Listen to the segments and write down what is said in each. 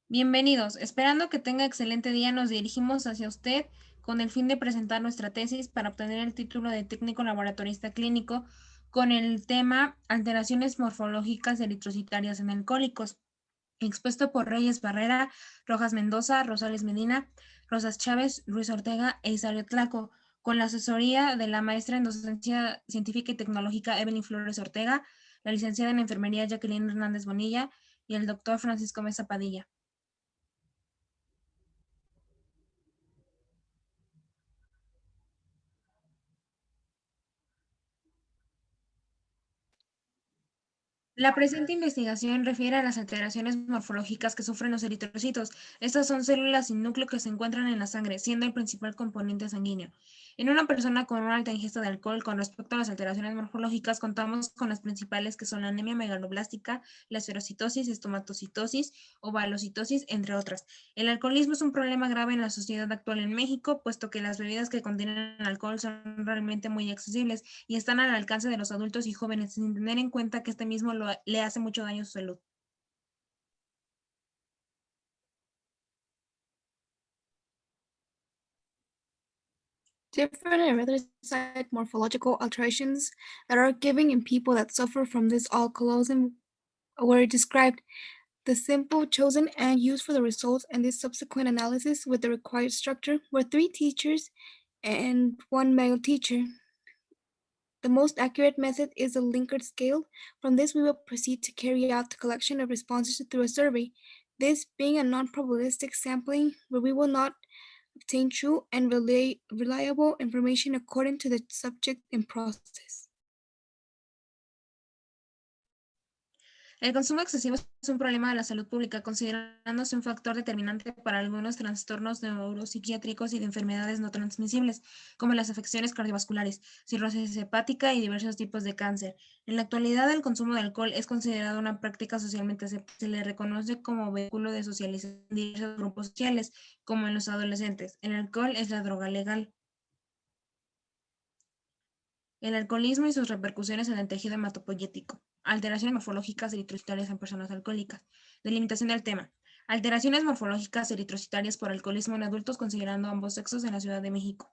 Bienvenidos. Esperando que tenga excelente día, nos dirigimos hacia usted con el fin de presentar nuestra tesis para obtener el título de técnico laboratorista clínico con el tema alteraciones morfológicas eritrocitarias en alcohólicos, expuesto por Reyes Barrera, Rojas Mendoza, Rosales Medina, Rosas Chávez, Ruiz Ortega e Isario Tlaco, con la asesoría de la maestra en docencia científica y tecnológica Evelyn Flores Ortega, la licenciada en enfermería Jacqueline Hernández Bonilla y el doctor Francisco Mesa Padilla. La presente investigación refiere a las alteraciones morfológicas que sufren los eritrocitos. Estas son células sin núcleo que se encuentran en la sangre, siendo el principal componente sanguíneo. En una persona con una alta ingesta de alcohol, con respecto a las alteraciones morfológicas, contamos con las principales que son la anemia megaloblástica, la esferocitosis, estomatocitosis, ovalocitosis, entre otras. El alcoholismo es un problema grave en la sociedad actual en México, puesto que las bebidas que contienen alcohol son realmente muy accesibles y están al alcance de los adultos y jóvenes, sin tener en cuenta que este mismo le hace mucho daño a su salud. Different erythrocyte morphological alterations that are given in people that suffer from this alcoholism were described. The sample chosen and used for the results and this subsequent analysis with the required structure were 3 teachers and 1 male teacher. The most accurate method is the Likert scale. From this, we will proceed to carry out the collection of responses through a survey. This being a non-probabilistic sampling where we will not obtain true and reliable information according to the subject and process. El consumo excesivo es un problema de la salud pública, considerándose un factor determinante para algunos trastornos neuropsiquiátricos y de enfermedades no transmisibles, como las afecciones cardiovasculares, cirrosis hepática y diversos tipos de cáncer. En la actualidad, el consumo de alcohol es considerado una práctica socialmente aceptada. Se le reconoce como vehículo de socialización en diversos grupos sociales, como en los adolescentes. El alcohol es la droga legal. El alcoholismo y sus repercusiones en el tejido hematopoyético. Alteraciones morfológicas eritrocitarias en personas alcohólicas. Delimitación del tema. Alteraciones morfológicas eritrocitarias por alcoholismo en adultos considerando ambos sexos en la Ciudad de México.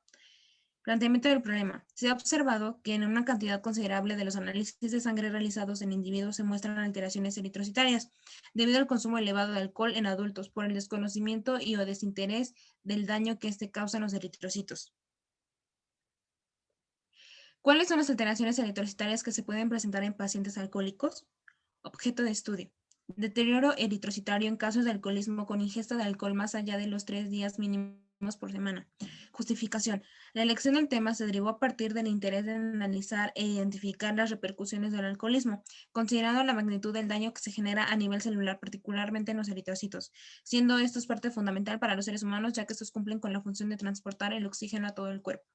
Planteamiento del problema. Se ha observado que en una cantidad considerable de los análisis de sangre realizados en individuos se muestran alteraciones eritrocitarias debido al consumo elevado de alcohol en adultos por el desconocimiento y o desinterés del daño que este causa en los eritrocitos. ¿Cuáles son las alteraciones eritrocitarias que se pueden presentar en pacientes alcohólicos? Objeto de estudio. Deterioro eritrocitario en casos de alcoholismo con ingesta de alcohol más allá de los 3 días mínimos por semana. Justificación. La elección del tema se derivó a partir del interés de analizar e identificar las repercusiones del alcoholismo, considerando la magnitud del daño que se genera a nivel celular, particularmente en los eritrocitos, siendo estos parte fundamental para los seres humanos, ya que estos cumplen con la función de transportar el oxígeno a todo el cuerpo.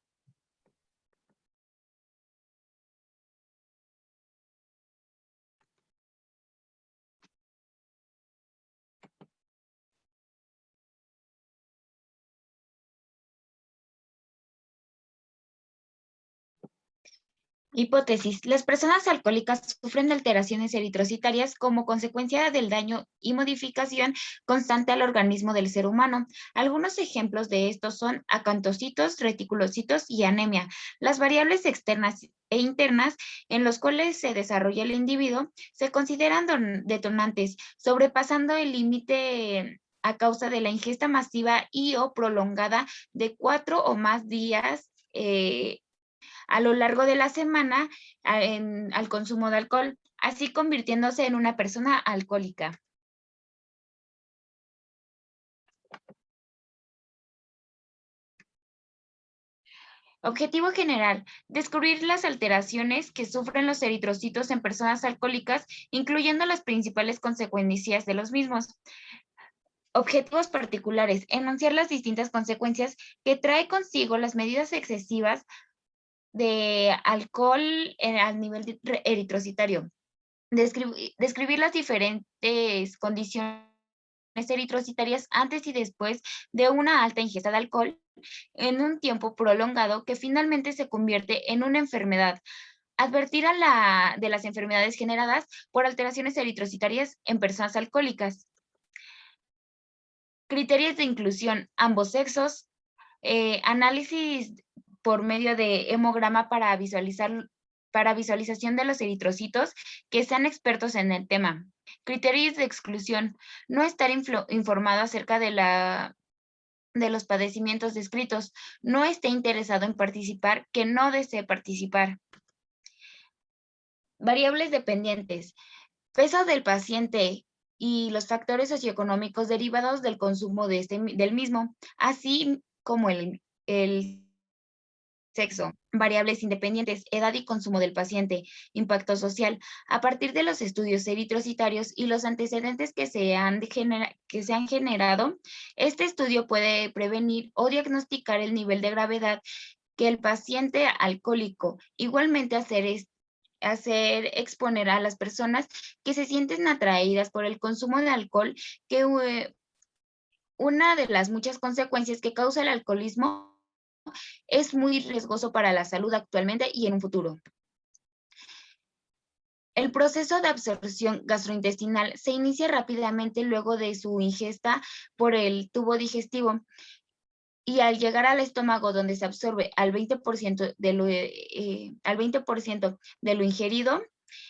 Hipótesis. Las personas alcohólicas sufren de alteraciones eritrocitarias como consecuencia del daño y modificación constante al organismo del ser humano. Algunos ejemplos de estos son acantocitos, reticulocitos y anemia. Las variables externas e internas en los cuales se desarrolla el individuo se consideran detonantes, sobrepasando el límite a causa de la ingesta masiva y o prolongada de 4 o más días a lo largo de la semana al consumo de alcohol, así convirtiéndose en una persona alcohólica. Objetivo general, descubrir las alteraciones que sufren los eritrocitos en personas alcohólicas, incluyendo las principales consecuencias de los mismos. Objetivos particulares, enunciar las distintas consecuencias que trae consigo las medidas excesivas de alcohol al nivel eritrocitario. Describir las diferentes condiciones eritrocitarias antes y después de una alta ingesta de alcohol en un tiempo prolongado que finalmente se convierte en una enfermedad. Advertir de las enfermedades generadas por alteraciones eritrocitarias en personas alcohólicas. Criterios de inclusión, ambos sexos, análisis por medio de hemograma para visualización de los eritrocitos que sean expertos en el tema. Criterios de exclusión, no estar informado acerca de los padecimientos descritos, no esté interesado en participar, que no desee participar. Variables dependientes, peso del paciente y los factores socioeconómicos derivados del consumo del mismo, así como el sexo, variables independientes, edad y consumo del paciente, impacto social. A partir de los estudios eritrocitarios y los antecedentes que se han generado, este estudio puede prevenir o diagnosticar el nivel de gravedad que el paciente alcohólico. Igualmente hacer exponer a las personas que se sienten atraídas por el consumo de alcohol, que una de las muchas consecuencias que causa el alcoholismo es muy riesgoso para la salud actualmente y en un futuro. El proceso de absorción gastrointestinal se inicia rápidamente luego de su ingesta por el tubo digestivo y al llegar al estómago, donde se absorbe al 20% de lo ingerido,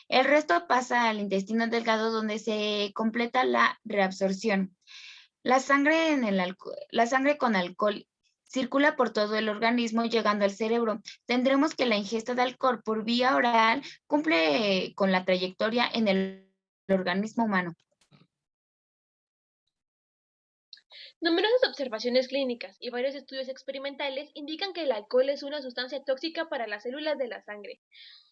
el resto pasa al intestino delgado, donde se completa la reabsorción. La sangre con alcohol circula por todo el organismo llegando al cerebro. Tendremos que la ingesta de alcohol por vía oral cumple con la trayectoria en el organismo humano. Numerosas observaciones clínicas y varios estudios experimentales indican que el alcohol es una sustancia tóxica para las células de la sangre,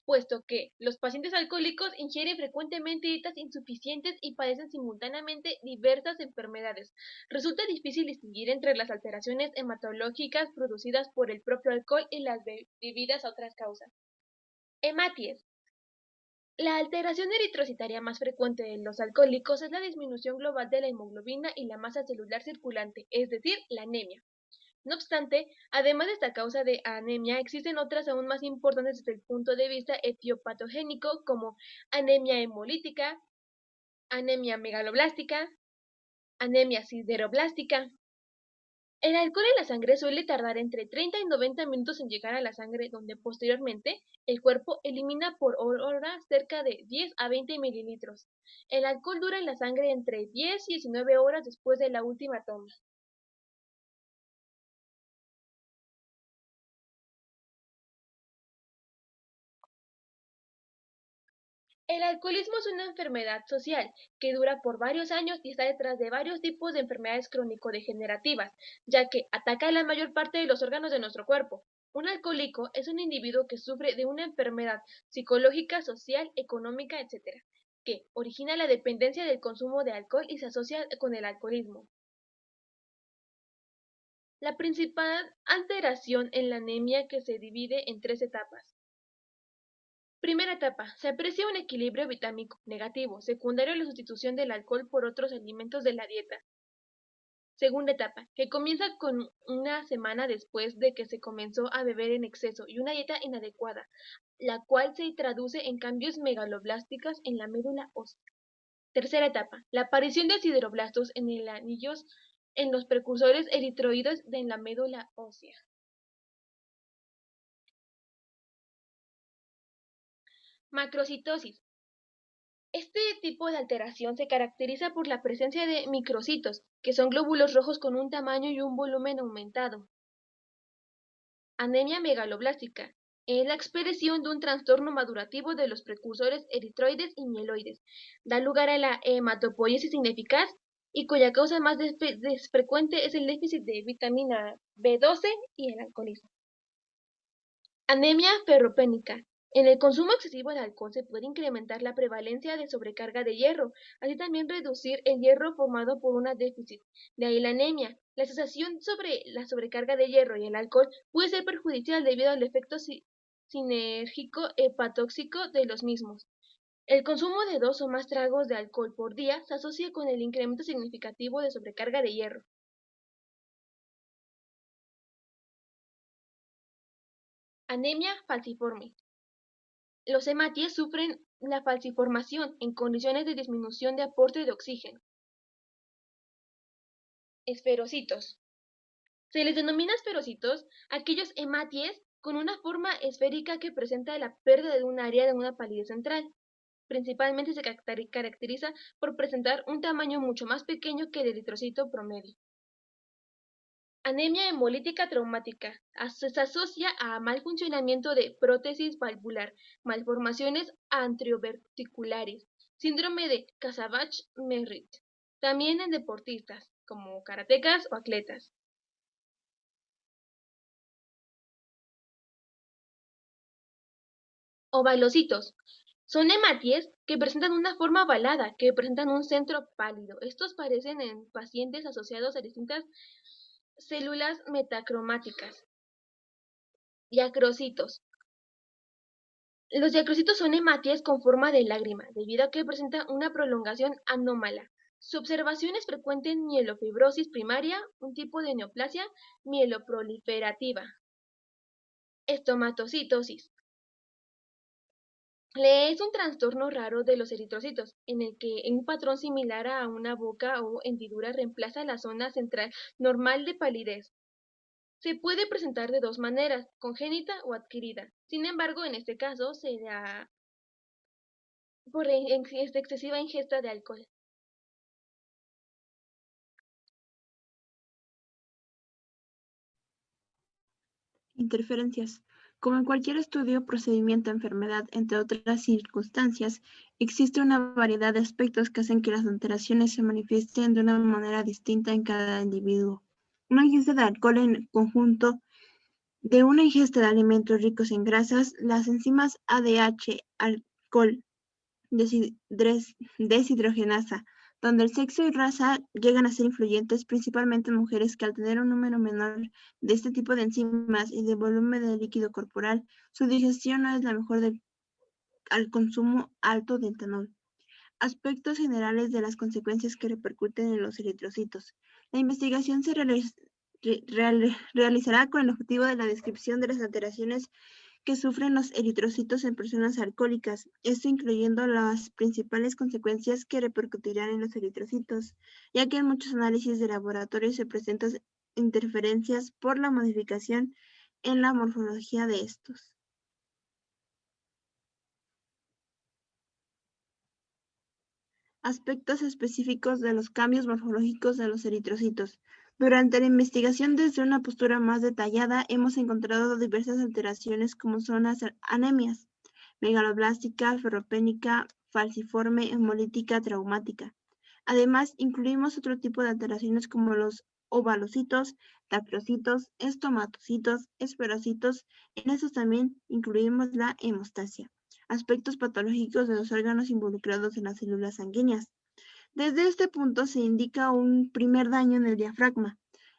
puesto que los pacientes alcohólicos ingieren frecuentemente dietas insuficientes y padecen simultáneamente diversas enfermedades. Resulta difícil distinguir entre las alteraciones hematológicas producidas por el propio alcohol y las debidas a otras causas. Hematies. La alteración eritrocitaria más frecuente de los alcohólicos es la disminución global de la hemoglobina y la masa celular circulante, es decir, la anemia. No obstante, además de esta causa de anemia, existen otras aún más importantes desde el punto de vista etiopatogénico, como anemia hemolítica, anemia megaloblástica, anemia sideroblástica. El alcohol en la sangre suele tardar entre 30 y 90 minutos en llegar a la sangre, donde posteriormente el cuerpo elimina por hora cerca de 10 a 20 mililitros. El alcohol dura en la sangre entre 10 y 19 horas después de la última toma. El alcoholismo es una enfermedad social que dura por varios años y está detrás de varios tipos de enfermedades crónico-degenerativas, ya que ataca la mayor parte de los órganos de nuestro cuerpo. Un alcohólico es un individuo que sufre de una enfermedad psicológica, social, económica, etc., que origina la dependencia del consumo de alcohol y se asocia con el alcoholismo. La principal alteración en la anemia que se divide en tres etapas. Primera etapa. Se aprecia un equilibrio vitámico negativo, secundario a la sustitución del alcohol por otros alimentos de la dieta. Segunda etapa, que comienza con una semana después de que se comenzó a beber en exceso y una dieta inadecuada, la cual se traduce en cambios megaloblásticos en la médula ósea. Tercera etapa, la aparición de sideroblastos en el anillos en los precursores eritroides de la médula ósea. Macrocitosis. Este tipo de alteración se caracteriza por la presencia de microcitos, que son glóbulos rojos con un tamaño y un volumen aumentado. Anemia megaloblástica. Es la expresión de un trastorno madurativo de los precursores eritroides y mieloides. Da lugar a la hematopoiesis ineficaz y cuya causa más frecuente es el déficit de vitamina B12 y el alcoholismo. Anemia ferropénica. En el consumo excesivo de alcohol se puede incrementar la prevalencia de sobrecarga de hierro, así también reducir el hierro formado por una déficit. De ahí la anemia. La asociación sobre la sobrecarga de hierro y el alcohol puede ser perjudicial debido al efecto sinérgico hepatóxico de los mismos. El consumo de 2 o más tragos de alcohol por día se asocia con el incremento significativo de sobrecarga de hierro. Anemia falciforme. Los hematíes sufren la falciformación en condiciones de disminución de aporte de oxígeno. Esferocitos. Se les denomina esferocitos aquellos hematies con una forma esférica que presenta la pérdida de un área de una palidez central. Principalmente se caracteriza por presentar un tamaño mucho más pequeño que el eritrocito promedio. Anemia hemolítica traumática. Se asocia a mal funcionamiento de prótesis valvular, malformaciones antrioventriculares, síndrome de Casabach-Merritt. También en deportistas, como karatecas o atletas. Ovalocitos. Son hematies que presentan una forma ovalada, que presentan un centro pálido. Estos parecen en pacientes asociados a distintas células metacromáticas. Diacrocitos. Los diacrocitos son hematies con forma de lágrima, debido a que presentan una prolongación anómala. Su observación es frecuente en mielofibrosis primaria, un tipo de neoplasia mieloproliferativa. Estomatocitosis. Es un trastorno raro de los eritrocitos, en el que un patrón similar a una boca o hendidura reemplaza la zona central normal de palidez. Se puede presentar de dos maneras, congénita o adquirida. Sin embargo, en este caso se da por excesiva ingesta de alcohol. Interferencias. Como en cualquier estudio, procedimiento, enfermedad, entre otras circunstancias, existe una variedad de aspectos que hacen que las alteraciones se manifiesten de una manera distinta en cada individuo. Una ingesta de alcohol en conjunto de una ingesta de alimentos ricos en grasas, las enzimas ADH, alcohol deshidrogenasa, donde el sexo y raza llegan a ser influyentes, principalmente en mujeres que al tener un número menor de este tipo de enzimas y de volumen de líquido corporal, su digestión no es la mejor al consumo alto de etanol. Aspectos generales de las consecuencias que repercuten en los eritrocitos. La investigación se realizará con el objetivo de la descripción de las alteraciones que sufren los eritrocitos en personas alcohólicas, esto incluyendo las principales consecuencias que repercutirán en los eritrocitos, ya que en muchos análisis de laboratorio se presentan interferencias por la modificación en la morfología de estos. Aspectos específicos de los cambios morfológicos de los eritrocitos. Durante la investigación desde una postura más detallada, hemos encontrado diversas alteraciones como son las anemias, megaloblástica, ferropénica, falciforme, hemolítica, traumática. Además, incluimos otro tipo de alteraciones como los ovalocitos, dacrocitos, estomatocitos, esferocitos. En estos también incluimos la hemostasia, aspectos patológicos de los órganos involucrados en las células sanguíneas. Desde este punto se indica un primer daño en el diafragma,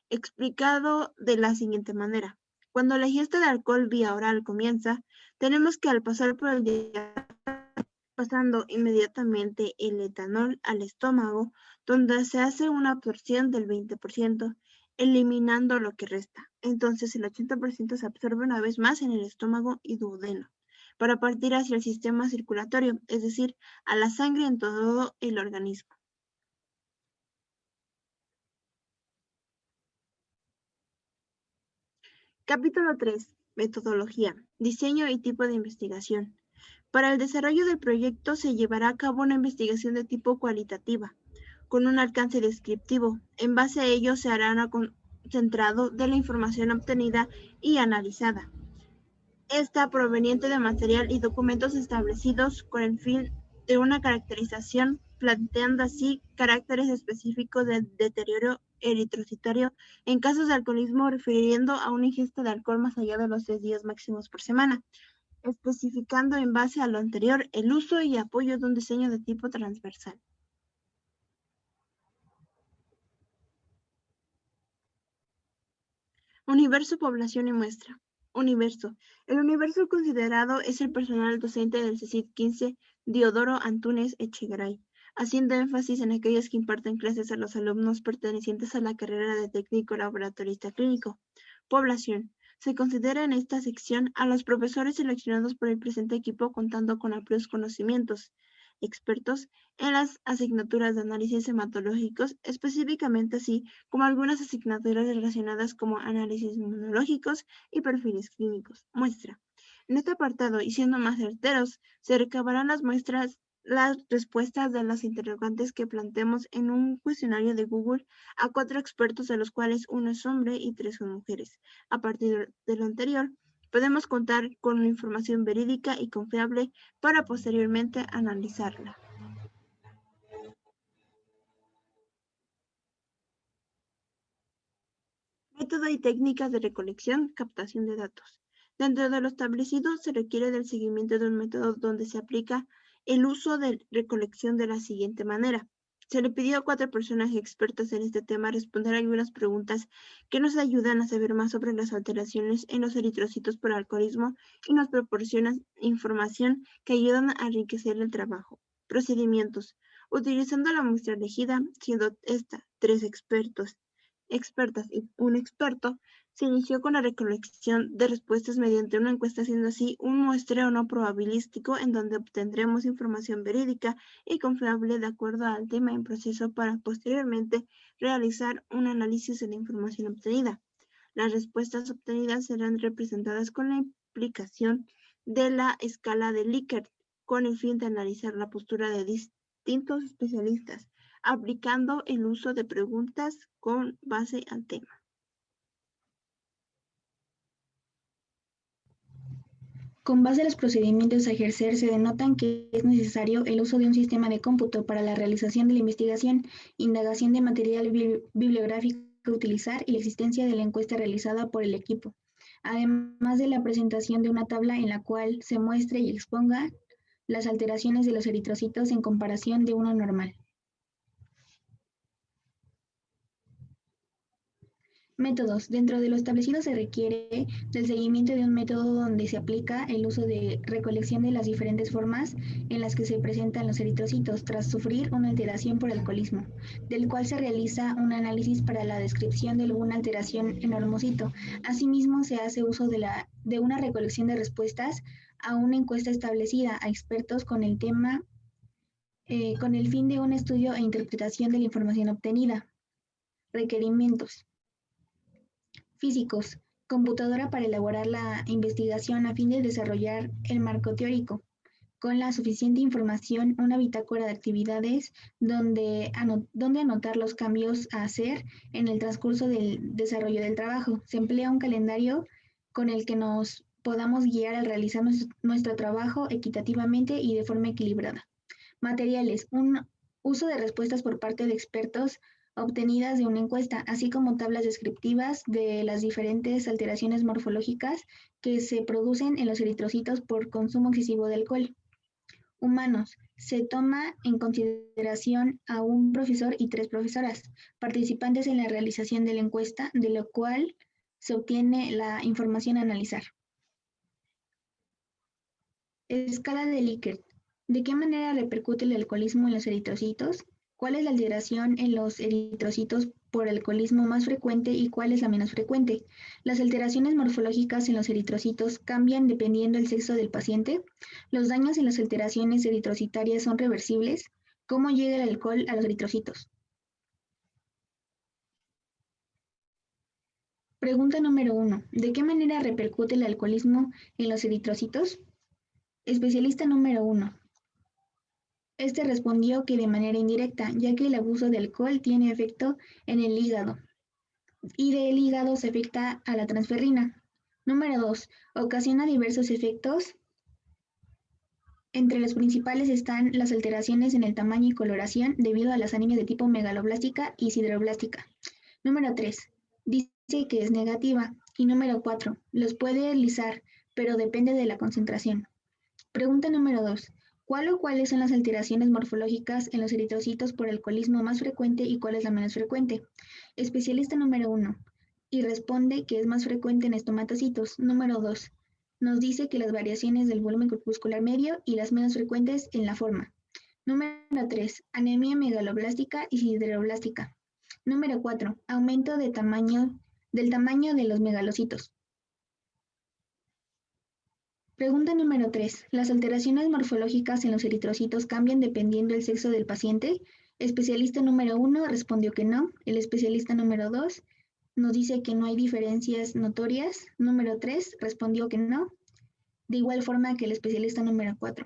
explicado de la siguiente manera. Cuando la ingesta de alcohol vía oral comienza, tenemos que al pasar por el diafragma, pasando inmediatamente el etanol al estómago, donde se hace una absorción del 20%, eliminando lo que resta. Entonces el 80% se absorbe una vez más en el estómago y duodeno, para partir hacia el sistema circulatorio, es decir, a la sangre en todo el organismo. Capítulo 3. Metodología, diseño y tipo de investigación. Para el desarrollo del proyecto se llevará a cabo una investigación de tipo cualitativa, con un alcance descriptivo. En base a ello se hará un concentrado de la información obtenida y analizada. Esta proveniente de material y documentos establecidos con el fin de una caracterización, planteando así caracteres específicos del deterioro eritrocitario en casos de alcoholismo, refiriendo a una ingesta de alcohol más allá de los 3 días máximos por semana, especificando en base a lo anterior el uso y apoyo de un diseño de tipo transversal. Universo, población y muestra. Universo. El universo considerado es el personal docente del CECIT 15, Diodoro Antúnez Echegaray, haciendo énfasis en aquellos que imparten clases a los alumnos pertenecientes a la carrera de técnico laboratorista clínico. Población. Se considera en esta sección a los profesores seleccionados por el presente equipo contando con amplios conocimientos expertos en las asignaturas de análisis hematológicos, específicamente así como algunas asignaturas relacionadas como análisis inmunológicos y perfiles clínicos. Muestra. En este apartado, y siendo más certeros, se recabarán las respuestas de las interrogantes que planteemos en un cuestionario de Google a 4 expertos, de los cuales uno es hombre y 3 son mujeres. A partir de lo anterior, podemos contar con una información verídica y confiable para posteriormente analizarla. Método y técnicas de recolección, captación de datos. Dentro de lo establecido, se requiere del seguimiento de un método donde se aplica el uso de recolección de la siguiente manera. Se le pidió a 4 personas expertas en este tema responder algunas preguntas que nos ayudan a saber más sobre las alteraciones en los eritrocitos por alcoholismo y nos proporcionan información que ayudan a enriquecer el trabajo. Procedimientos. Utilizando la muestra elegida, siendo esta 3 expertas y un experto, se inició con la recolección de respuestas mediante una encuesta, siendo así un muestreo no probabilístico en donde obtendremos información verídica y confiable de acuerdo al tema en proceso para posteriormente realizar un análisis de la información obtenida. Las respuestas obtenidas serán representadas con la aplicación de la escala de Likert con el fin de analizar la postura de distintos especialistas, aplicando el uso de preguntas con base al tema. Con base a los procedimientos a ejercer, se denotan que es necesario el uso de un sistema de cómputo para la realización de la investigación, indagación de material bibliográfico a utilizar y la existencia de la encuesta realizada por el equipo, además de la presentación de una tabla en la cual se muestre y exponga las alteraciones de los eritrocitos en comparación de uno normal. Métodos. Dentro de lo establecido se requiere del seguimiento de un método donde se aplica el uso de recolección de las diferentes formas en las que se presentan los eritrocitos tras sufrir una alteración por alcoholismo, del cual se realiza un análisis para la descripción de alguna alteración en hormocito. Asimismo, se hace uso de una recolección de respuestas a una encuesta establecida a expertos con el tema, con el fin de un estudio e interpretación de la información obtenida. Requerimientos físicos, computadora para elaborar la investigación a fin de desarrollar el marco teórico, con la suficiente información, una bitácora de actividades donde anotar los cambios a hacer en el transcurso del desarrollo del trabajo. Se emplea un calendario con el que nos podamos guiar al realizar nuestro trabajo equitativamente y de forma equilibrada. Materiales, un uso de respuestas por parte de expertos obtenidas de una encuesta, así como tablas descriptivas de las diferentes alteraciones morfológicas que se producen en los eritrocitos por consumo excesivo de alcohol. Humanos. Se toma en consideración a un profesor y 3 profesoras, participantes en la realización de la encuesta, de lo cual se obtiene la información a analizar. Escala de Likert. ¿De qué manera repercute el alcoholismo en los eritrocitos? ¿Cuál es la alteración en los eritrocitos por alcoholismo más frecuente y cuál es la menos frecuente? ¿Las alteraciones morfológicas en los eritrocitos cambian dependiendo del sexo del paciente? ¿Los daños en las alteraciones eritrocitarias son reversibles? ¿Cómo llega el alcohol a los eritrocitos? Pregunta número 1. ¿De qué manera repercute el alcoholismo en los eritrocitos? Especialista número 1. Este respondió que de manera indirecta, ya que el abuso de alcohol tiene efecto en el hígado y del hígado se afecta a la transferrina. Número 2. Ocasiona diversos efectos. Entre los principales están las alteraciones en el tamaño y coloración debido a las anemias de tipo megaloblástica y sideroblástica. Número 3. Dice que es negativa. Y número 4. Los puede lisar, pero depende de la concentración. Pregunta número 2. ¿Cuál o cuáles son las alteraciones morfológicas en los eritrocitos por alcoholismo más frecuente y cuál es la menos frecuente? Especialista número 1. Y responde que es más frecuente en estomatocitos. Número 2. Nos dice que las variaciones del volumen corpuscular medio y las menos frecuentes en la forma. Número 3. Anemia megaloblástica y sideroblástica. Número 4. Aumento del tamaño de los megalocitos. Pregunta número 3. ¿Las alteraciones morfológicas en los eritrocitos cambian dependiendo del sexo del paciente? Especialista número 1 respondió que no. El especialista número 2 nos dice que no hay diferencias notorias. Número 3 respondió que no. De igual forma que el especialista número 4.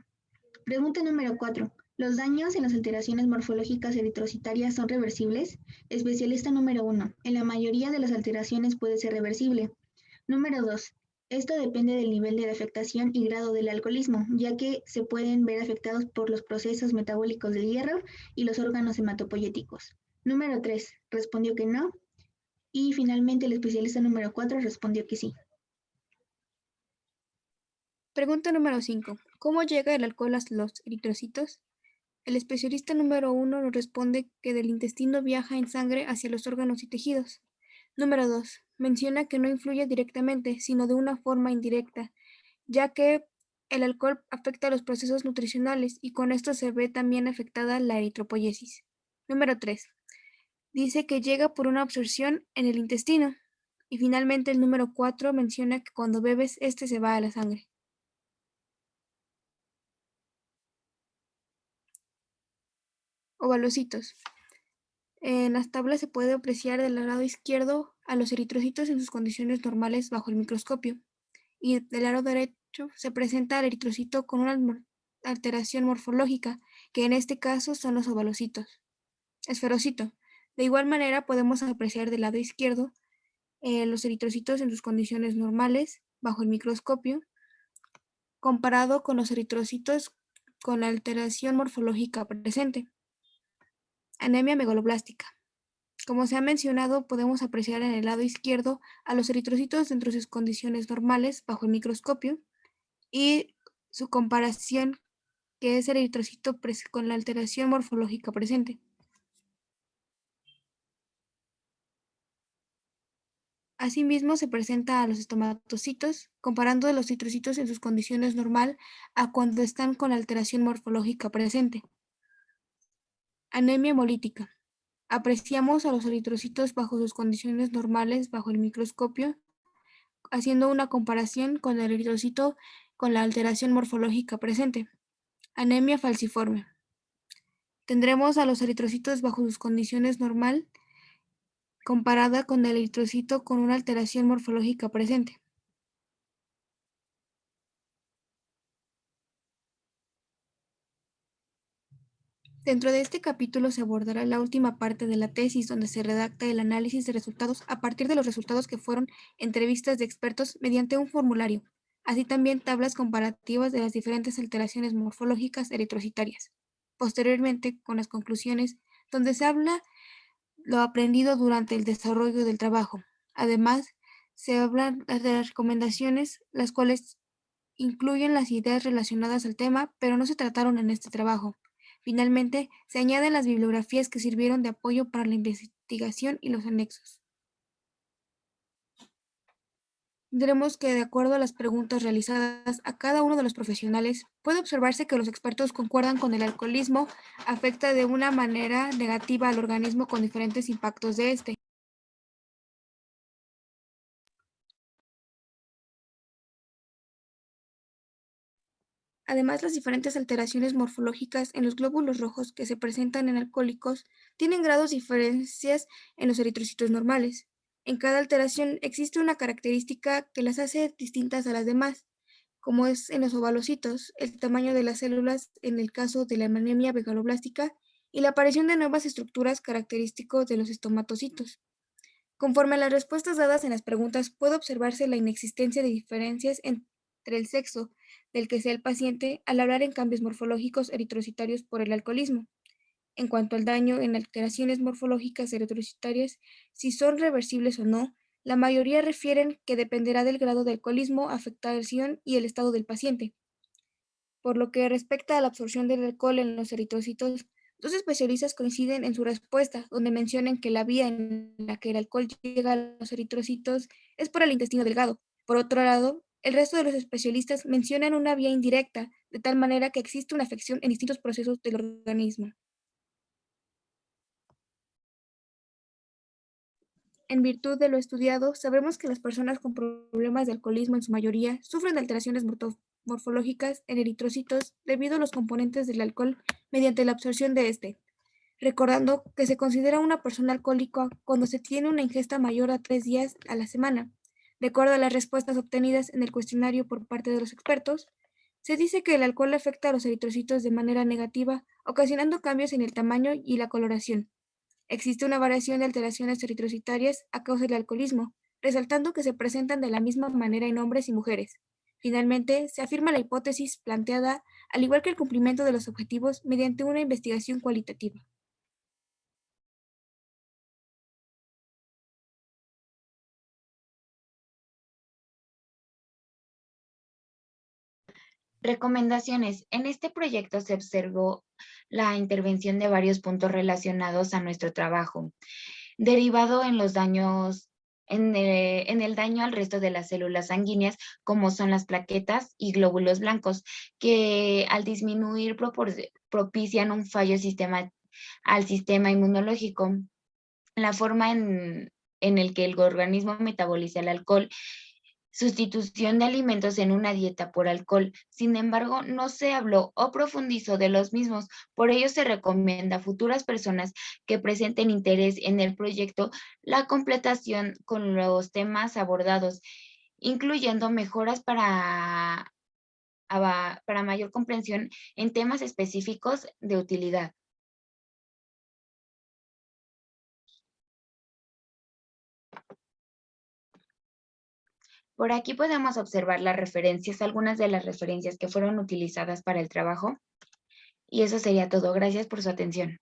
Pregunta número 4. ¿Los daños en las alteraciones morfológicas eritrocitarias son reversibles? Especialista número 1. En la mayoría de las alteraciones puede ser reversible. Número 2. Esto depende del nivel de afectación y grado del alcoholismo, ya que se pueden ver afectados por los procesos metabólicos del hierro y los órganos hematopoyéticos. Número 3. Respondió que no. Y finalmente el especialista número 4 respondió que sí. Pregunta número 5. ¿Cómo llega el alcohol a los eritrocitos? El especialista número 1 nos responde que del intestino viaja en sangre hacia los órganos y tejidos. Número 2. Menciona que no influye directamente, sino de una forma indirecta, ya que el alcohol afecta los procesos nutricionales y con esto se ve también afectada la eritropoyesis. Número 3. Dice que llega por una absorción en el intestino. Y finalmente el número 4 menciona que cuando bebes, este se va a la sangre. Ovalocitos. En las tablas se puede apreciar del lado izquierdo a los eritrocitos en sus condiciones normales bajo el microscopio, y del lado derecho se presenta al eritrocito con una alteración morfológica, que en este caso son los ovalocitos. Esferocito. De igual manera podemos apreciar del lado izquierdo los eritrocitos en sus condiciones normales bajo el microscopio, comparado con los eritrocitos con alteración morfológica presente. Anemia megaloblástica. Como se ha mencionado, podemos apreciar en el lado izquierdo a los eritrocitos dentro de sus condiciones normales bajo el microscopio y su comparación, que es el eritrocito con la alteración morfológica presente. Asimismo, se presenta a los estomatocitos, comparando los eritrocitos en sus condiciones normal a cuando están con alteración morfológica presente. Anemia hemolítica. Apreciamos a los eritrocitos bajo sus condiciones normales bajo el microscopio, haciendo una comparación con el eritrocito con la alteración morfológica presente. Anemia falciforme. Tendremos a los eritrocitos bajo sus condiciones normal, comparada con el eritrocito con una alteración morfológica presente. Dentro de este capítulo se abordará la última parte de la tesis, donde se redacta el análisis de resultados a partir de los resultados que fueron entrevistas de expertos mediante un formulario, así también tablas comparativas de las diferentes alteraciones morfológicas eritrocitarias. Posteriormente, con las conclusiones, donde se habla lo aprendido durante el desarrollo del trabajo. Además, se hablan de las recomendaciones, las cuales incluyen las ideas relacionadas al tema, pero no se trataron en este trabajo. Finalmente, se añaden las bibliografías que sirvieron de apoyo para la investigación y los anexos. Tendremos que, de acuerdo a las preguntas realizadas a cada uno de los profesionales, puede observarse que los expertos concuerdan con el alcoholismo afecta de una manera negativa al organismo con diferentes impactos de este. Además, las diferentes alteraciones morfológicas en los glóbulos rojos que se presentan en alcohólicos tienen grados diferencias en los eritrocitos normales. En cada alteración existe una característica que las hace distintas a las demás, como es en los ovalocitos, el tamaño de las células en el caso de la anemia megaloblástica y la aparición de nuevas estructuras característicos de los estomatocitos. Conforme a las respuestas dadas en las preguntas, puede observarse la inexistencia de diferencias entre el sexo del que sea el paciente al hablar en cambios morfológicos eritrocitarios por el alcoholismo. En cuanto al daño en alteraciones morfológicas eritrocitarias, si son reversibles o no, la mayoría refieren que dependerá del grado de alcoholismo, afectación y el estado del paciente. Por lo que respecta a la absorción del alcohol en los eritrocitos, dos especialistas coinciden en su respuesta, donde mencionan que la vía en la que el alcohol llega a los eritrocitos es por el intestino delgado. Por otro lado, el resto de los especialistas mencionan una vía indirecta, de tal manera que existe una afección en distintos procesos del organismo. En virtud de lo estudiado, sabemos que las personas con problemas de alcoholismo en su mayoría sufren de alteraciones morfológicas en eritrocitos debido a los componentes del alcohol mediante la absorción de este, recordando que se considera una persona alcohólica cuando se tiene una ingesta mayor a 3 días a la semana. De acuerdo a las respuestas obtenidas en el cuestionario por parte de los expertos, se dice que el alcohol afecta a los eritrocitos de manera negativa, ocasionando cambios en el tamaño y la coloración. Existe una variación de alteraciones eritrocitarias a causa del alcoholismo, resaltando que se presentan de la misma manera en hombres y mujeres. Finalmente, se afirma la hipótesis planteada, al igual que el cumplimiento de los objetivos, mediante una investigación cualitativa. Recomendaciones. En este proyecto se observó la intervención de varios puntos relacionados a nuestro trabajo, derivado en los daños, en el daño al resto de las células sanguíneas, como son las plaquetas y glóbulos blancos, que al disminuir propician un fallo al sistema inmunológico. La forma en el que el organismo metaboliza el alcohol, sustitución de alimentos en una dieta por alcohol. Sin embargo, no se habló o profundizó de los mismos. Por ello, se recomienda a futuras personas que presenten interés en el proyecto la completación con los temas abordados, incluyendo mejoras para mayor comprensión en temas específicos de utilidad. Por aquí podemos observar las referencias, algunas de las referencias que fueron utilizadas para el trabajo. Y eso sería todo. Gracias por su atención.